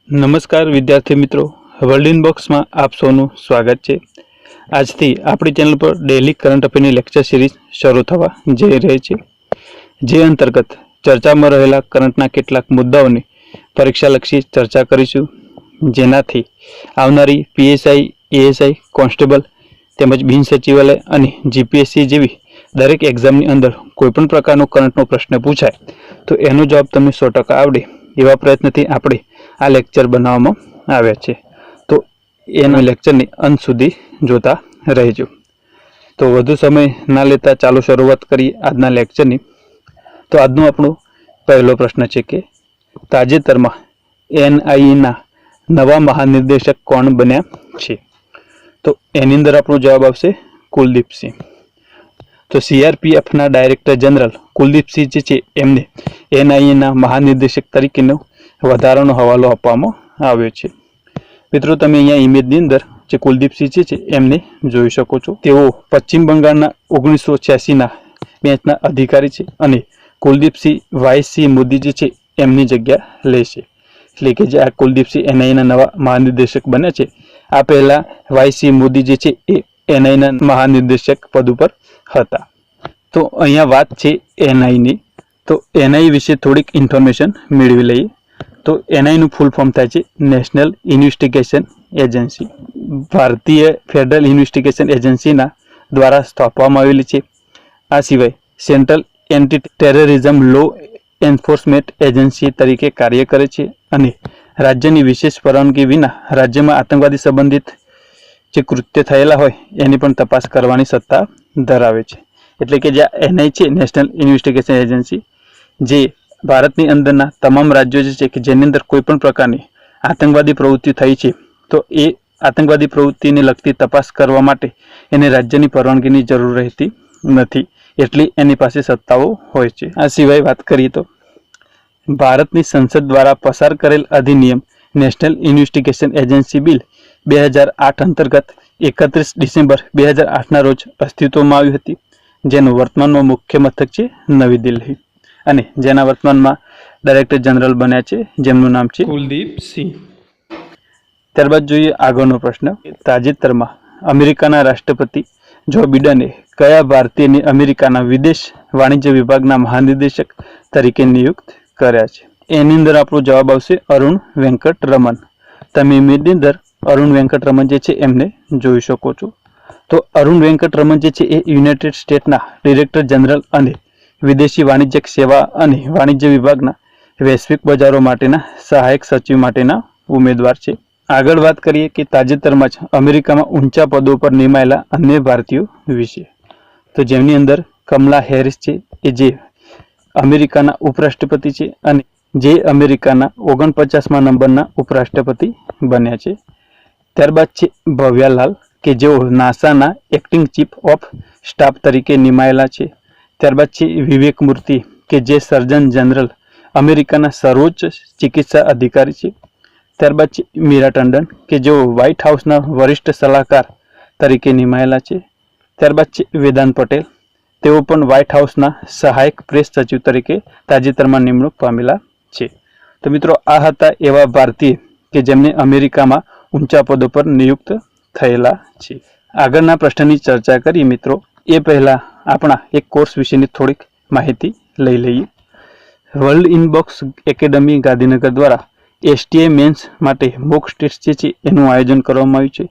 નમસ્કાર વિદ્યાર્થી મિત્રો, વર્લ્ડ ઇનબોક્સમાં આપ સૌનું સ્વાગત છે। આજથી આપણી ચેનલ પર ડેલી કરંટ અફેરની લેક્ચર સિરીઝ શરૂ થવા જઈ રહી છે, જે અંતર્ગત ચર્ચામાં રહેલા કરંટના કેટલાક મુદ્દાઓની પરીક્ષાલક્ષી ચર્ચા કરીશું, જેનાથી આવનારી પીએસઆઈ, એએસઆઈ, કોન્સ્ટેબલ તેમજ બિન સચિવાલય અને જીપીએસસી જેવી દરેક એક્ઝામની અંદર કોઈપણ પ્રકારનો કરંટનો પ્રશ્ન પૂછાય તો એનો જવાબ તમને 100% આવડે એવા પ્રયત્નથી આપણે આ લેક્ચર બનાવવામાં આવ્યા છે। તો એના લેક્ચરની અંત સુધી જોતા રહેજો। તો વધુ સમય ના લેતા ચાલો શરૂઆત કરીએ આજના લેક્ચરની। તો આજનો આપણો પહેલો પ્રશ્ન છે કે તાજેતરમાં એનઆઈએના નવા મહાનિર્દેશક કોણ બન્યા છે? તો એની અંદર આપણો જવાબ આવશે કુલદીપસિંહ। તો સીઆરપીએફના ડાયરેક્ટર જનરલ કુલદીપસિંહ જે છે એમને એનઆઈએના મહાનિર્દેશક તરીકેનો વધારાનો હવાલો આપવામાં આવ્યો છે। મિત્રો, તમે અહીંયા ઇમેજની અંદર જે કુલદીપસિંહ છે એમને જોઈ શકો છો। તેઓ પશ્ચિમ બંગાળના 1986ના બેચના અધિકારી છે અને કુલદીપસિંહ વાયસી મોદી જે છે એમની જગ્યા લેશે। એટલે કે જે આ કુલદીપસિંહ એનઆઈએના નવા મહાનિર્દેશક બન્યા છે, આ પહેલા વાયસી મોદી જે છે એ એનઆઈના મહાનિર્દેશક પદ ઉપર હતા। તો અહીંયા વાત છે એનઆઈની। તો એનઆઈ વિશે થોડીક ઇન્ફોર્મેશન મેળવી લઈએ। તો એનઆઈનું ફૂલ ફોર્મ થાય છે નેશનલ ઇન્વેસ્ટિગેશન એજન્સી। ભારતીય ફેડરલ ઇન્વેસ્ટિગેશન એજન્સીના દ્વારા સ્થાપવામાં આવેલી છે। આ સિવાય સેન્ટ્રલ એન્ટી ટેરરિઝમ લો એન્ફોર્સમેન્ટ એજન્સી તરીકે કાર્ય કરે છે અને રાજ્યની વિશેષ પરવાનગી વિના રાજ્યમાં આતંકવાદી સંબંધિત જે કૃત્ય થયેલા હોય એની પણ તપાસ કરવાની સત્તા ધરાવે છે। એટલે કે જે એનઆઈ છે નેશનલ ઇન્વેસ્ટિગેશન એજન્સી, જે ભારતની અંદરના તમામ રાજ્યો જે છે કે જેની અંદર કોઈ પણ પ્રકારની આતંકવાદી પ્રવૃત્તિ થઈ છે, તો એ આતંકવાદી પ્રવૃત્તિને લગતી તપાસ કરવા માટે એને રાજ્યની પરવાનગીની જરૂર રહેતી નથી, એટલી એની પાસે સત્તાઓ હોય છે। આ સિવાય વાત કરીએ તો ભારતની સંસદ દ્વારા પસાર કરેલ અધિનિયમ નેશનલ ઇન્વેસ્ટિગેશન એજન્સી બિલ 2008 અંતર્ગત 31 ડિસેમ્બર 2008ના રોજ અસ્તિત્વમાં આવી હતી, જેનું વર્તમાનમાં મુખ્ય મથક છે નવી દિલ્હી અને જેના વર્તમાનમાં ડાયરેક્ટર જનરલ બન્યા છે, જેમનું નામ છે કુલદીપસિંહ। ત્યારબાદ જોઈએ આગળનો પ્રશ્ન। તાજેતરમાં અમેરિકાના રાષ્ટ્રપતિ જો બિડને કયા ભારતીયને અમેરિકાના વિદેશ વાણિજ્ય વિભાગના મહાનિર્દેશક તરીકે નિયુક્ત કર્યા છે? એની અંદર આપણો જવાબ આવશે અરુણ વેંકટરમન। તમે ઇમેજની અંદર અરુણ વેંકટરમન જે છે એમને જોઈ શકો છો। તો અરુણ વેંકટરમન જે છે એ યુનાઇટેડ સ્ટેટના ડિરેક્ટર જનરલ અને વિદેશી વાણિજ્યક સેવા અને વાણિજ્ય વિભાગના વૈશ્વિક બજારો માટેના સહાયક સચિવ માટેના ઉમેદવાર છે। આગળ વાત કરીએ કે તાજેતરમાં જ અમેરિકામાં ઊંચા પદો પર નિમાયેલા અન્ય ભારતીયો વિશે। તો જેમની અંદર કમલા હેરિસ છે, એ જે અમેરિકાના ઉપરાષ્ટ્રપતિ છે અને જે અમેરિકાના 49મા નંબરના ઉપરાષ્ટ્રપતિ બન્યા છે। ત્યારબાદ છે ભવ્યાલાલ, કે જેઓ નાસાના એક્ટિંગ ચીફ ઓફ સ્ટાફ તરીકે નિમાયેલા છે। ત્યારબાદ છે વિવેક મૂર્તિ, કે જે સર્જન જનરલ અમેરિકાના સર્વોચ્ચ ચિકિત્સા અધિકારી છે। ત્યારબાદ છે મીરા ટંડન, કે જેઓ વ્હાઇટ હાઉસના વરિષ્ઠ સલાહકાર તરીકે નિમાયેલા છે। ત્યારબાદ છે વેદાંત પટેલ, તેઓ પણ વ્હાઇટ હાઉસના સહાયક પ્રેસ સચિવ તરીકે તાજેતરમાં નિમણૂક પામેલા છે। તો મિત્રો, આ હતા એવા ભારતીય કે જેમને અમેરિકામાં ઊંચા પદો પર નિયુક્ત થયેલા છે। આગળના પ્રશ્નની ચર્ચા કરીએ મિત્રો, એ પહેલા આપણા એક કોર્સ વિશેની થોડીક માહિતી લઈ લઈએ। વર્લ્ડ ઇનબોક્સ એકેડમી ગાંધીનગર દ્વારા એસટીઆઈ મેન્સ માટે મોક ટેસ્ટ જે છે એનું આયોજન કરવામાં આવ્યું છે,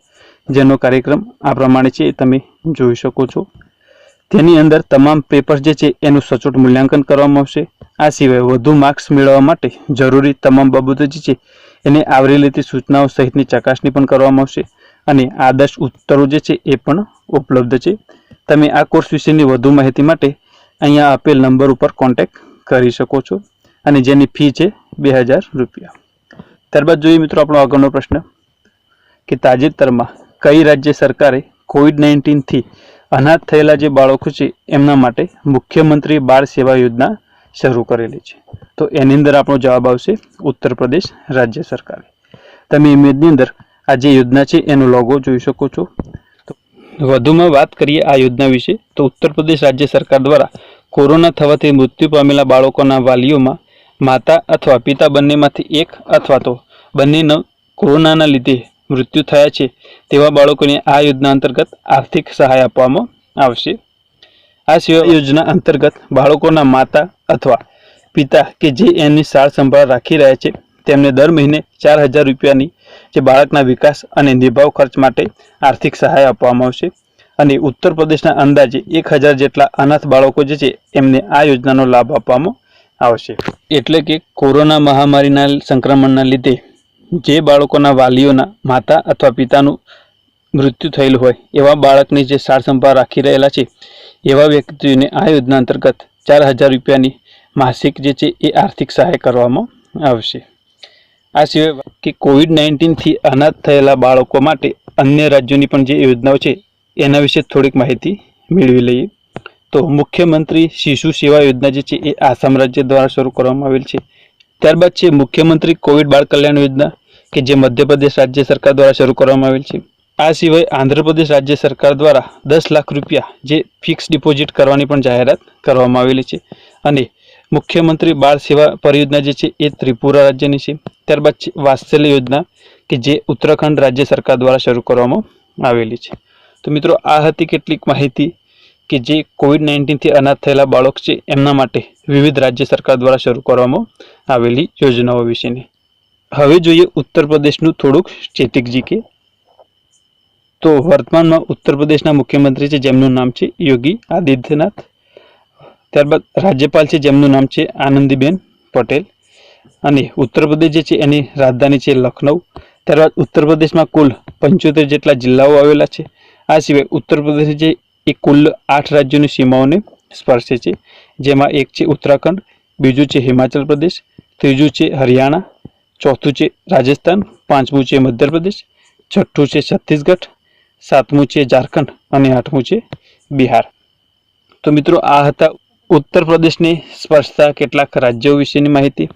જેનો કાર્યક્રમ આ પ્રમાણે છે, તમે જોઈ શકો છો। તેની અંદર તમામ પેપર્સ જે છે એનું સચોટ મૂલ્યાંકન કરવામાં આવશે। આ સિવાય વધુ માર્ક્સ મેળવવા માટે જરૂરી તમામ બાબતો જે છે એને આવરી લેતી સૂચનાઓ સહિતની ચકાસણી પણ કરવામાં આવશે અને આદર્શ ઉત્તરો જે છે એ પણ ઉપલબ્ધ છે। તમે આ કોર્સ વિશેની વધુ માહિતી માટે અહીંયા આપેલ નંબર ઉપર કોન્ટેક્ટ કરી શકો છો અને જેની ફી છે 2000 રૂપિયા। ત્યારબાદ જોઈએ મિત્રો આપણો આગળનો પ્રશ્ન કે તાજેતરમાં કઈ રાજ્ય સરકારે કોવિડ-19 થી અનાથ થયેલા જે બાળકો છે એમના માટે મુખ્યમંત્રી બાળ સેવા યોજના શરૂ કરેલી છે? તો એની અંદર આપણો જવાબ આવશે ઉત્તર પ્રદેશ રાજ્ય સરકારે। તમે ઇમેજની અંદર આ જે યોજના છે એનો લોગો જોઈ શકો છો। વધુમાં વાત કરીએ આ યોજના વિશે, તો ઉત્તર પ્રદેશ રાજ્ય સરકાર દ્વારા કોરોના થવાથી મૃત્યુ પામેલા બાળકોના વાલીઓમાં માતા અથવા પિતા બંનેમાંથી એક અથવા તો બંનેનો કોરોનાના લીધે મૃત્યુ થયા છે તેવા બાળકોને આ યોજના અંતર્ગત આર્થિક સહાય આપવામાં આવશે. આ સિવાય યોજના અંતર્ગત બાળકોના માતા અથવા પિતા કે જે એની સાર સંભાળ રાખી રહ્યા છે તેમને દર મહિને 4,000 રૂપિયાની જે બાળકના વિકાસ અને નિભાવ ખર્ચ માટે આર્થિક સહાય આપવામાં આવશે. અને ઉત્તર પ્રદેશના અંદાજે 1,000 જેટલા અનાથ બાળકો જે છે એમને આ યોજનાનો લાભ આપવામાં આવશે. એટલે કે કોરોના મહામારીના સંક્રમણના લીધે જે બાળકોના વાલીઓના માતા અથવા પિતાનું મૃત્યુ થયેલું હોય એવા બાળકની જે સાર સંભાળ રાખી રહેલા છે એવા વ્યક્તિઓને આ યોજના અંતર્ગત 4,000 રૂપિયાની માસિક જે છે એ આર્થિક સહાય કરવામાં આવશે. આ સિવાય કે COVID-19 થી અનાથ થયેલા બાળકો માટે અન્ય રાજ્યોની પણ જે યોજનાઓ છે એના વિશે થોડીક માહિતી મેળવી લઈએ. તો મુખ્યમંત્રી શિશુ સેવા યોજના જે છે એ આસામ રાજ્ય દ્વારા શરૂ કરવામાં આવેલ છે. ત્યારબાદ છે મુખ્યમંત્રી કોવિડ બાળ કલ્યાણ યોજના કે જે મધ્યપ્રદેશ રાજ્ય સરકાર દ્વારા શરૂ કરવામાં આવેલ છે. આ સિવાય આંધ્રપ્રદેશ રાજ્ય સરકાર દ્વારા 10 લાખ રૂપિયા જે ફિક્સ ડિપોઝિટ કરવાની પણ જાહેરાત કરવામાં આવેલી છે. અને મુખ્યમંત્રી બાળ સેવા પરિયોજના જે છે એ ત્રિપુરા રાજ્યની છે. ત્યારબાદ છે વાત્સલ્ય યોજના કે જે ઉત્તરાખંડ રાજ્ય સરકાર દ્વારા શરૂ કરવામાં આવેલી છે. તો મિત્રો આ હતી કેટલીક માહિતી કે જે COVID-19 થી અનાથ થયેલા બાળક છે એમના માટે વિવિધ રાજ્ય સરકાર દ્વારા શરૂ કરવામાં આવેલી યોજનાઓ વિશેની. હવે જોઈએ ઉત્તર પ્રદેશનું થોડુંક સ્ટેટિક જીકે. તો વર્તમાનમાં ઉત્તર પ્રદેશના મુખ્યમંત્રી છે જેમનું નામ છે યોગી આદિત્યનાથ. ત્યારબાદ રાજ્યપાલ છે જેમનું નામ છે આનંદીબેન પટેલ. અને ઉત્તર પ્રદેશ જે છે એની રાજધાની છે લખનઉ. ત્યારબાદ ઉત્તર પ્રદેશમાં કુલ 75 જેટલા જિલ્લાઓ આવેલા છે. આ સિવાય ઉત્તર પ્રદેશ જે એ કુલ 8 રાજ્યોની સીમાઓને સ્પર્શે છે, જેમાં એક છે ઉત્તરાખંડ, બીજું છે હિમાચલ પ્રદેશ, ત્રીજું છે હરિયાણા, ચોથું છે રાજસ્થાન, પાંચમું છે મધ્યપ્રદેશ, છઠ્ઠું છે છત્તીસગઢ, સાતમું છે ઝારખંડ અને આઠમું છે બિહાર. તો મિત્રો આ હતા ઉત્તર પ્રદેશને સ્પર્શતા કેટલાક રાજ્યો વિશેની માહિતી.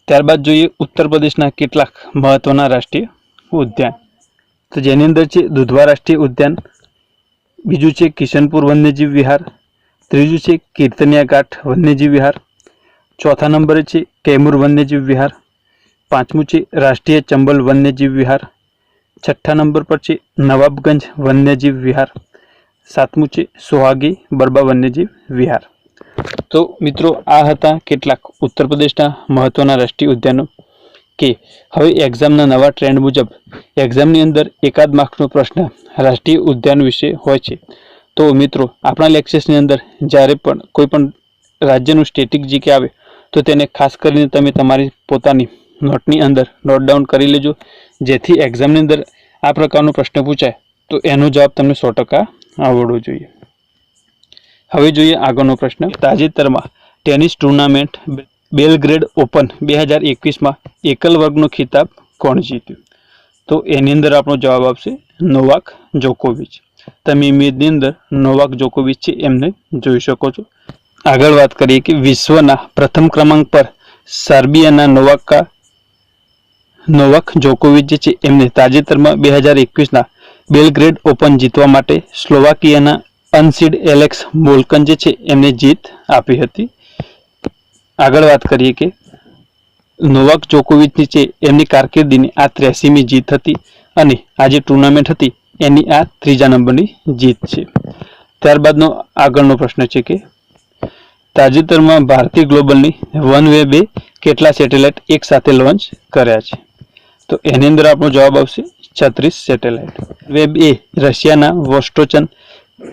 ત્યારબાદ જોઈએ ઉત્તર પ્રદેશના કેટલાક મહત્વના રાષ્ટ્રીય ઉદ્યાન. તો જેની અંદર છે દુધવા રાષ્ટ્રીય ઉદ્યાન, બીજું છે કિશનપુર વન્યજીવ વિહાર, ત્રીજું છે કીર્તનિયા ઘાટ વન્યજીવ વિહાર, ચોથા નંબરે છે કેમૂર વન્યજીવ વિહાર, પાંચમું છે રાષ્ટ્રીય ચંબલ વન્યજીવ વિહાર, છઠ્ઠા નંબર પર છે નવાબગંજ વન્યજીવ વિહાર, સાતમું છે સોહાગી બરબા વન્યજીવ વિહાર. તો મિત્રો આ હતા કેટલાક ઉત્તર પ્રદેશના મહત્વના રાષ્ટ્રીય ઉદ્યાનો કે હવે એક્ઝામના નવા ટ્રેન્ડ મુજબ એક્ઝામની અંદર એકાદ માર્ક્સનો પ્રશ્ન રાષ્ટ્રીય ઉદ્યાન વિશે હોય છે. તો મિત્રો આપણા લેક્ચર્સની અંદર જ્યારે પણ કોઈ પણ રાજ્યનું સ્ટેટિક જીકે આવે તો તેને ખાસ કરીને તમે તમારી પોતાની નોટની અંદર નોટ ડાઉન કરી લેજો, જેથી એક્ઝામની અંદર આ પ્રકારનો પ્રશ્ન પૂછાય તો એનો જવાબ તમને 100% આવડવો જોઈએ. હવે જોઈએ આગળનો પ્રશ્ન. તાજેતરમાં ટેનિસ ટુર્નામેન્ટ બેલગ્રેડ ઓપન 2021માં એકલ વર્ગનો ખિતાબ કોણ જીત્યું? તો એની અંદર આપણો જવાબ આવશે નોવાક જોકોવિચ. તમે ઇમેજની અંદર નોવાક જોકોવિચ છે એમને જોઈ શકો છો. આગળ વાત કરીએ કે વિશ્વના પ્રથમ ક્રમાંક પર સર્બિયાના નોવાક જોકોવિચ જે છે એમને તાજેતરમાં 2021ના બેલગ્રેડ ઓપન જીતવા માટે સ્લોવાકિયાના અનસીડ એલેક્સ મોલ્કન જે છે એમને જીત આપી હતી. આગળ વાત કરીએ કે નોવાક જોકોવિચની છે એમની કારકિર્દીની આ 83મી જીત હતી અને આ જે ટુર્નામેન્ટ હતી એની આ ત્રીજા નંબરની જીત છે. ત્યારબાદનો આગળનો પ્રશ્ન છે કે તાજેતરમાં ભારતીય ગ્લોબલની વનવેબે કેટલા સેટેલાઇટ એક સાથે લોન્ચ કર્યા છે? તો એની અંદર આપણો જવાબ આવશે 36 સેટેલાઇટ. વેબ એ રશિયાના વોસ્ટોચન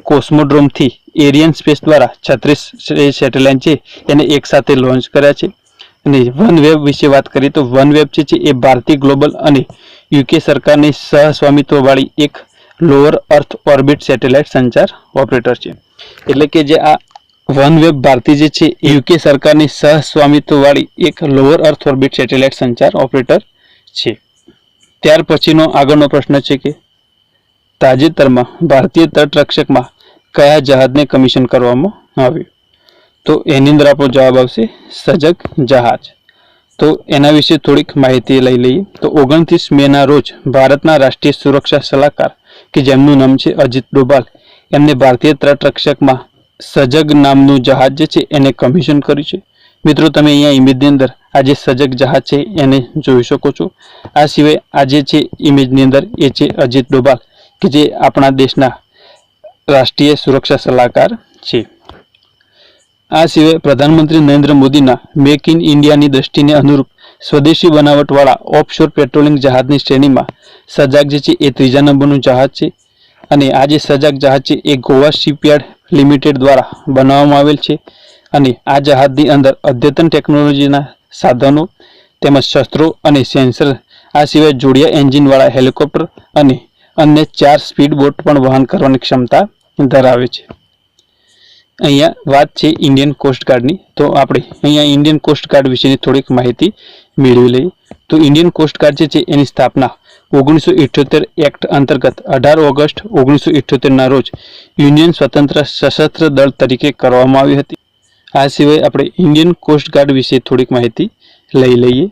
કોસ્મોડ્રોમથી એરિયન સ્પેસ દ્વારા 36 સેટેલાઇટ છે એને એક સાથે લોન્ચ કર્યા છે. અને વનવેબ વિશે વાત કરીએ તો વનવેબ છે એ ભારતીય ગ્લોબલ અને યુકે સરકારની સહસ્વામિત્વવાળી એક લોઅર અર્થ ઓર્બિટ સેટેલાઇટ સંચાર ઓપરેટર છે. એટલે કે જે આ વનવેબ ભારતી જે છે એ યુકે સરકારની સહસ્વામિત્વવાળી એક લોઅર અર્થ ઓર્બિટ સેટેલાઇટ સંચાર ઓપરેટર છે. ત્યાર પછીનો આગળનો પ્રશ્ન છે કે તાજેતરમાં ભારતીય તટરક્ષકમાં કયા જહાજને કમિશન કરવામાં આવ્યું? તો એની અંદર આપણો જવાબ આવશે સજગ જહાજ. તો એના વિશે થોડીક માહિતી લઈ લઈએ. તો 29 મેના રોજ ભારતના રાષ્ટ્રીય સુરક્ષા સલાહકાર કે જેમનું નામ છે અજીત ડોભાલ એમને ભારતીય તટરક્ષકમાં સજગ નામનું જહાજ જે છે એને કમિશન કર્યું છે. મિત્રો તમે અહીંયા ઇમેજની અંદર આ જે સજગ જહાજ છે એને જોઈ શકો છો। આ સિવાય આ જે છે ઇમેજની અંદર એ છે અજીત ડોભાલ કે જે આપણા દેશના રાષ્ટ્રીય સુરક્ષા સલાહકાર છે। આ સિવાય પ્રધાનમંત્રી નરેન્દ્ર મોદીના મેક ઇન ઇન્ડિયાની દ્રષ્ટિને અનુરૂપ સ્વદેશી બનાવટવાળા ઓફશોર પેટ્રોલિંગ જહાજની શ્રેણીમાં સજાગ જે છે એ 3જા નંબરનું જહાજ છે અને આ જે સજાગ જહાજ છે એ ગોવા શિપયાર્ડ લિમિટેડ દ્વારા બનાવવામાં આવેલ છે અને આ જહાજની અંદર અદ્યતન ટેકનોલોજીના સાધનો તેમજ શસ્ત્રો અને સેન્સર, આ સિવાય જોડિયા એન્જિનવાળા હેલિકોપ્ટર અને અન્ય 4 સ્પીડ બોટ પણ વહન કરવાની ક્ષમતા ધરાવે છે। અહીંયા વાત છે ઇન્ડિયન કોસ્ટગાર્ડની, તો આપણે અહીંયા ઇન્ડિયન કોસ્ટગાર્ડ વિશેની થોડીક માહિતી મેળવી લઈએ। તો ઇન્ડિયન કોસ્ટગાર્ડ જે છે એની સ્થાપના 1978 એક્ટ અંતર્ગત 18 ઓગસ્ટ 1978ના રોજ યુનિયન સ્વતંત્ર સશસ્ત્ર દળ તરીકે કરવામાં આવી હતી। આ સિવાય આપણે ઇન્ડિયન કોસ્ટગાર્ડ વિશે થોડીક માહિતી લઈ લઈએ।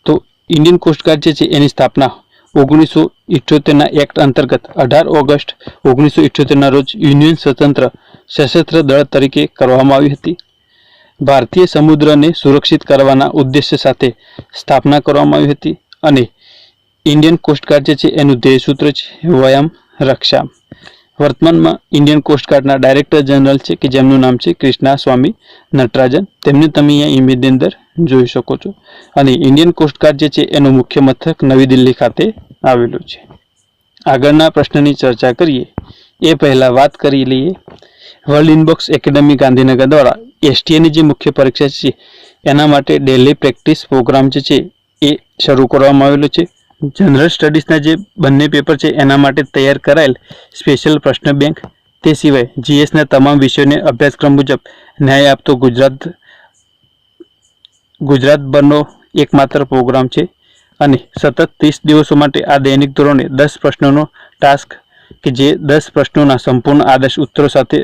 તો ઇન્ડિયન કોસ્ટગાર્ડ જે છે એની સ્થાપના 1978ના એક્ટ અંતર્ગત 18 ઓગસ્ટ 1978ના રોજ યુનિયન સ્વતંત્ર સશસ્ત્ર દળ તરીકે કરવામાં આવી હતી। ભારતીય સમુદ્રને સુરક્ષિત કરવાના ઉદ્દેશ્ય સાથે સ્થાપના કરવામાં આવી હતી અને ઇન્ડિયન કોસ્ટગાર્ડ જે છે એનું ધ્યેય સૂત્ર છે વયમ રક્ષા। વર્તમાનમાં ઇન્ડિયન કોસ્ટગાર્ડના ડાયરેક્ટર જનરલ છે કે જેમનું નામ છે કૃષ્ણા સ્વામી નટરાજન, તેમને તમે અહીંયા ઇમેજની અંદર જોઈ શકો છો અને ઇન્ડિયન કોસ્ટગાર્ડ જે છે એનું મુખ્ય મથક નવી દિલ્હી ખાતે આવેલું છે। આગળના પ્રશ્નની ચર્ચા કરીએ એ પહેલા વાત કરી લઈએ વર્લ્ડ ઇનબોક્સ એકેડમી ગાંધીનગર દ્વારા એસટીએની જે મુખ્ય પરીક્ષા છે એના માટે ડેલી પ્રેક્ટિસ પ્રોગ્રામ જે છે એ શરૂ કરવામાં આવેલો છે। જનરલ સ્ટડીઝના જે બંને પેપર છે એના માટે તૈયાર કરાયેલ સ્પેશિયલ પ્રશ્ન બેંક, તે સિવાય જીએસના તમામ વિષયોને અભ્યાસક્રમ મુજબ ન્યાય આપતો ગુજરાતભરનો એકમાત્ર પ્રોગ્રામ છે અને સતત 30 દિવસો માટે આ દૈનિક ધોરણે 10 પ્રશ્નોનો ટાસ્ક કે જે 10 પ્રશ્નોના સંપૂર્ણ આદર્શ ઉત્તરો સાથે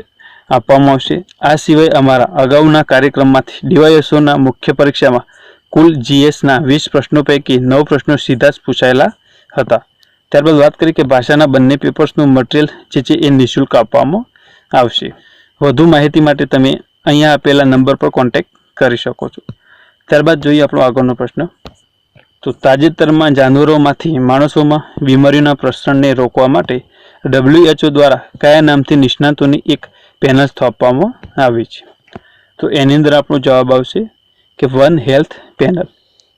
આપવામાં આવશે। આ સિવાય અમારા અગાઉના કાર્યક્રમમાંથી ડીવાયએસઓના મુખ્ય પરીક્ષામાં કુલ જીએસના 20 પ્રશ્નો પૈકી 9 પ્રશ્નો સીધા જ પૂછાયેલા હતા। ત્યારબાદ વાત કરીએ કે ભાષાના બંને પેપર્સનું મટીરિયલ જે છે એ નિઃશુલ્ક આપવામાં આવશે। વધુ માહિતી માટે તમે અહીંયા આપેલા નંબર પર કોન્ટેક્ટ કરી શકો છો। ત્યારબાદ જોઈએ આપણો આગળનો પ્રશ્ન। તો તાજેતરમાં જાનવરોમાંથી માણસોમાં બીમારીઓના પ્રસરણને રોકવા માટે WHO દ્વારા કયા નામથી નિષ્ણાતોની એક પેનલ સ્થાપવામાં આવી છે? તો એની અંદર આપણો જવાબ આવશે કે વન હેલ્થ પેનલ,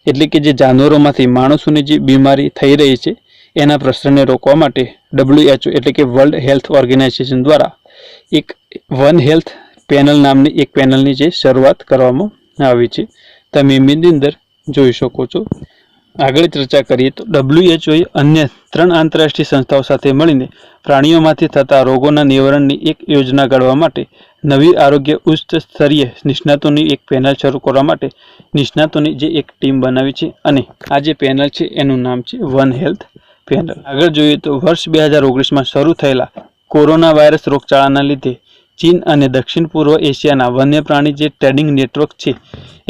એટલે કે જે જાનવરોમાંથી માણસોને જે બીમારી થઈ રહી છે એના પ્રસરણને રોકવા માટે WHO એટલે કે વર્લ્ડ હેલ્થ ઓર્ગેનાઇઝેશન દ્વારા એક વન હેલ્થ પેનલ નામની એક પેનલની જે શરૂઆત કરવામાં આવી છે, તમે ઇમેજની અંદર જોઈ શકો છો। આગળ ચર્ચા કરીએ તો WHO અન્ય 3 આંતરરાષ્ટ્રીય સંસ્થાઓ સાથે મળીને પ્રાણીઓમાંથી થતા રોગોના નિવારણની એક યોજના ઘડવા માટે નવી આરોગ્ય ઉચ્ચ સ્તરીય નિષ્ણાતોની એક પેનલ શરૂ કરવા માટે નિષ્ણાતોની જે એક ટીમ બનાવી છે અને આ જે પેનલ છે એનું નામ છે વન હેલ્થ પેનલ। આગળ જોઈએ તો વર્ષ 2019માં શરૂ થયેલા કોરોના વાયરસ રોગચાળાના લીધે ચીન અને દક્ષિણ પૂર્વ એશિયાના વન્ય પ્રાણી જે ટ્રેડિંગ નેટવર્ક છે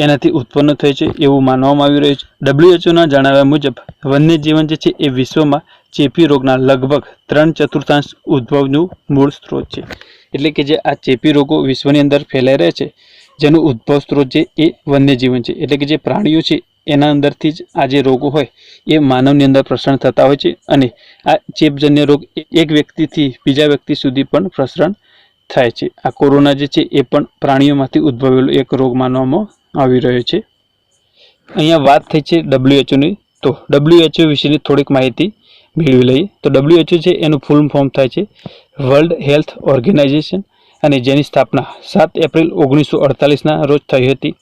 એનાથી ઉત્પન્ન થઈ છે એવું માનવામાં આવી રહ્યું છે। WHOના જણાવ્યા મુજબ વન્યજીવન જે છે એ વિશ્વમાં ચેપી રોગના લગભગ 3/4 ઉદ્ભવનું મૂળ સ્ત્રોત છે, એટલે કે જે આ ચેપી રોગો વિશ્વની અંદર ફેલાઈ રહ્યા છે જેનું ઉદ્ભવ સ્ત્રોત છે એ વન્યજીવન છે, એટલે કે જે પ્રાણીઓ છે એના અંદરથી જ આ જે રોગો હોય એ માનવની અંદર પ્રસરણ થતા હોય છે અને આ ચેપજન્ય રોગ એક વ્યક્તિથી બીજા વ્યક્તિ સુધી પણ પ્રસરણ થાય છે। આ કોરોના જે છે એ પણ પ્રાણીઓમાંથી ઉદ્ભવેલો એક રોગ માનવામાં આવી રહ્યો છે। અહીંયા વાત થઈ છે WHO તો WHO વિશેની થોડીક માહિતી મેળવી લઈએ। તો WHO છે એનું ફૂલ ફોર્મ થાય છે વર્લ્ડ હેલ્થ ઓર્ગેનાઇઝેશન અને જેની સ્થાપના 7 એપ્રિલ 1948ના રોજ થઈ હતી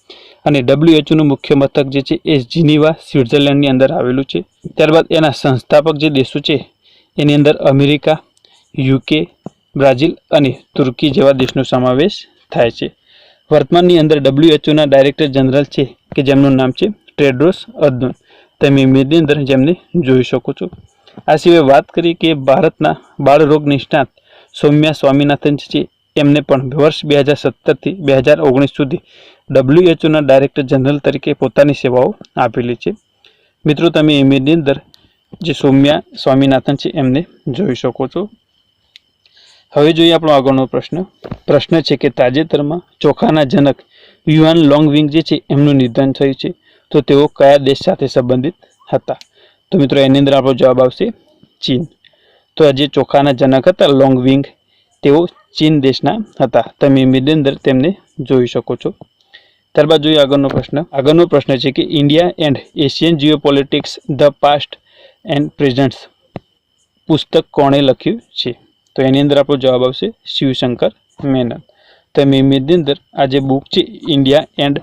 અને WHOનું મુખ્ય મથક જે છે એ જીનીવા સ્વિટ્ઝરલેન્ડની અંદર આવેલું છે। ત્યારબાદ એના સંસ્થાપક જે દેશો છે એની અંદર અમેરિકા, UK, બ્રાઝિલ અને તુર્કી જેવા દેશનો સમાવેશ થાય છે। વર્તમાનની અંદર WHOના ડાયરેક્ટર જનરલ છે કે જેમનું નામ છે ટેડ્રોસ અધનોમ, તમે ઇમેજની અંદર જેમને જોઈ શકો છો। આ સિવાય વાત કરીએ કે ભારતના બાળ રોગ નિષ્ણાત સૌમ્યા સ્વામીનાથન છે એમને પણ વર્ષ 2017થી 2019 સુધી WHOના ડાયરેક્ટર જનરલ તરીકે પોતાની સેવાઓ આપેલી છે। મિત્રો તમે ઇમેજની અંદર જે સૌમ્યા સ્વામીનાથન છે એમને જોઈ શકો છો। હવે જોઈએ આપણો આગળનો પ્રશ્ન છે કે તાજેતરમાં ચોખાના જનક યુઆન લોંગવિંગ જે છે એમનું નિધન થયું છે, તો તેઓ કયા દેશ સાથે સંબંધિત હતા? તો મિત્રો એની અંદર આપણો જવાબ આવશે ચીન. તો આ જે ચોખાના જનક હતા લોંગવિંગ, તેઓ ચીન દેશના હતા. તમે ઇમેજની અંદર તેમને જોઈ શકો છો. ત્યારબાદ જોઈએ આગળનો પ્રશ્ન છે કે India and Asian geopolitics the past and presents પુસ્તક કોણે લખ્યું છે? તો એની અંદર આપણો જવાબ આવશે શિવશંકર મેનન. તમે ઇમેજની અંદર આ જે બુક છે India and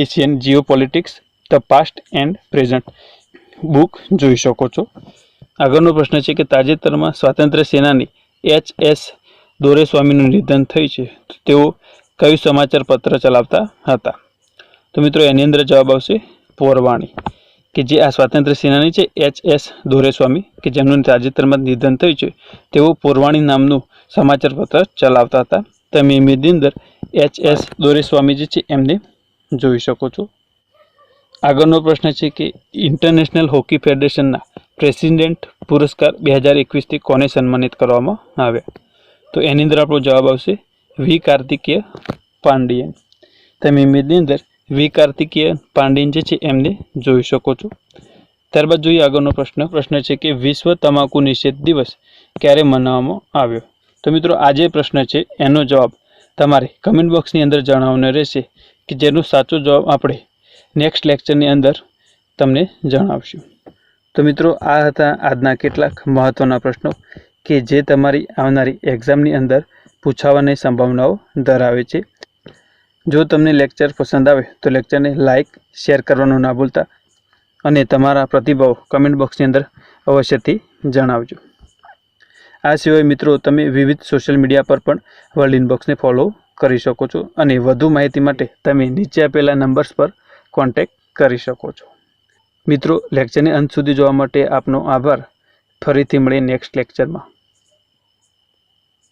Asian geopolitics the past and present book જોઈ શકો છો. આગળનો પ્રશ્ન છે કે તાજેતરમાં સ્વાતંત્ર્ય સેનાની HS દોરેસ્વામીનું નિધન થયું છે, તો તેઓ કયું સમાચાર પત્ર ચલાવતા હતા? તો મિત્રો એની અંદર જવાબ આવશે પોરવાણી. કે જે આ સ્વાતંત્ર્ય સેનાની છે HS દોરેસ્વામી, કે જેમનું તાજેતરમાં નિધન થયું છે, તેઓ પોરવાણી નામનું સમાચાર પત્ર ચલાવતા હતા. તમે ઇમેજની અંદર HS દોરેસ્વામી જે છે એમને જોઈ શકો છો. આગળનો પ્રશ્ન છે કે ઇન્ટરનેશનલ હોકી ફેડરેશનના પ્રેસિડેન્ટ પુરસ્કાર 2021થી કોને સન્માનિત કરવામાં આવ્યા? તો એની અંદર આપણો જવાબ આવશે વી કાર્તિકેય પાંડિયન. તમે ઇમેજની અંદર વી કાર્તિકેય પાંડિયન જે છે એમને જોઈ શકો છો. ત્યારબાદ જોઈએ આગળનો પ્રશ્ન છે કે વિશ્વ તમાકુ નિષેધ દિવસ ક્યારે મનાવવામાં આવ્યો? તો મિત્રો આ જે પ્રશ્ન છે એનો જવાબ તમારે કમેન્ટ બોક્સની અંદર જણાવવાનો રહેશે, કે જેનો સાચો જવાબ આપણે નેક્સ્ટ લેક્ચરની અંદર તમને જણાવશું. તો મિત્રો આ હતા આજના કેટલાક મહત્ત્વના પ્રશ્નો કે જે તમારી આવનારી એક્ઝામની અંદર પૂછાવાની સંભાવનાઓ ધરાવે છે. જો તમને લેક્ચર પસંદ આવે તો લેક્ચરને લાઇક શેર કરવાનું ના ભૂલતા, અને તમારા પ્રતિભાવ કમેન્ટ બોક્સની અંદર અવશ્યથી જણાવજો. આ સિવાય મિત્રો તમે વિવિધ સોશિયલ મીડિયા પર પણ વર્લ્ડ ઇનબોક્સને ફોલો કરી શકો છો, અને વધુ માહિતી માટે તમે નીચે આપેલા નંબર્સ પર કોન્ટેક્ટ કરી શકો છો. મિત્રો લેક્ચરને અંત સુધી જોવા માટે આપનો આભાર. ફરીથી મળીએ નેક્સ્ટ લેક્ચરમાં.